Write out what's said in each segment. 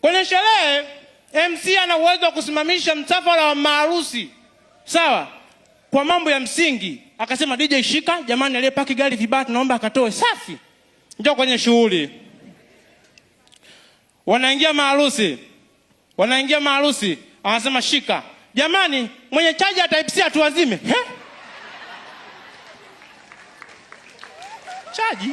Kwenye sherehe MC ana uwezo wa kusimamisha msafara wa maharusi. Sawa? Kwa mambo ya msingi. Akasema DJ shika, jamani aliyepaki gari vibaya tunaomba akatoe. Safi. Njoo kwenye shughuli. Wanaingia maharusi. Anasema shika. Jamani mwenye chaji type C atuazime. Chaji?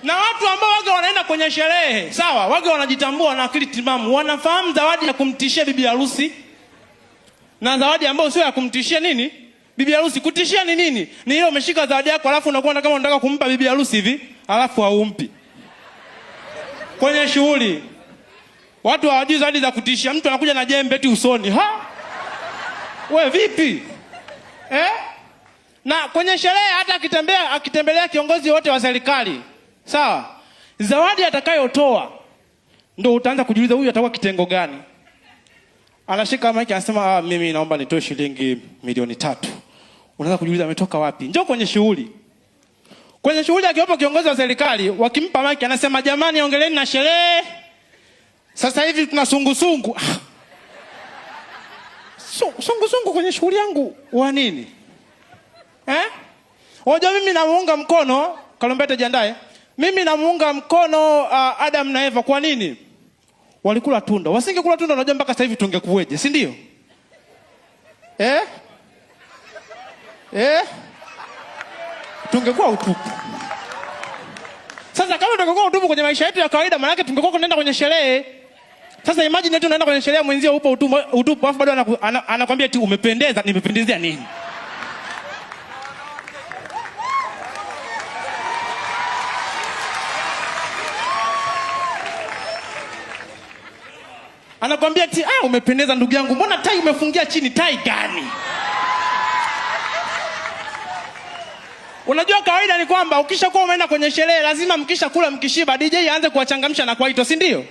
Na watu ambao waga wanaenda kwenye sherehe, sawa, waga wanajitambua na akili timamu, wanafahamu zawadi ya kumtishia bibi harusi na zawadi ambayo sio ya kumtishia nini? Bibi harusi. Kutishia ni nini? Ni ile umeshika zawadi yako alafu unakuwa kama unataka kumpa bibi harusi hivi, alafu haumpi. Kwenye shughuli watu hawajui zawadi za kutishia. Mtu anakuja na jembe eti usoni. Wewe vipi? Na kwenye sherehe hata akitembelea kiongozi wote wa serikali, sawa, zawadi atakayotoa ndio utaanza kujiuliza huyu atakuwa kitengo gani. Anashika maiki anasema mimi naomba nitoe shilingi milioni 3. Unaanza kujiuliza ametoka wapi? Njoo kwenye shughuli. Kwenye shughuli akiwepo kiongozi wa serikali, wakimpa maiki anasema jamani ongeleni na sherehe. Sasa hivi tuna sungusungu. Sungusungu kwenye shughuli yangu wa nini? Unajua mimi namuunga mkono Kalumbete jiandae. Mimi namuunga mkono Adam na Eva. Kwa nini? Walikula tunda. Wasingekula tunda unajua mpaka sasa hivi tungekuweje, si ndio? Tungekuwa utupu. Sasa kama tungekuwa utupu kwenye maisha yetu ya kawaida, maana yake tungekuwa tunaenda kwenye sherehe. Sasa imagine tu unaenda kwenye sherehe mwenzio upo utupu afu bado anakuambia eti umependeza. Nimependezea nini? Anakuambia eti umependeza ndugu yangu. Mbona tai umefungia chini? Tai gani? Unajua kawaida ni kwamba ukishakuwa umeenda kwenye sherehe lazima mkishakula mkishiba DJ aanze kuwachangamsha na kwaito, si ndio?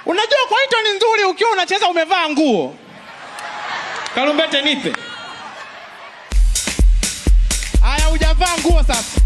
Unajua kwaito ni nzuri ukiwa unacheza umevaa nguo. Kalumbete nipe. Haya hujavaa nguo sasa.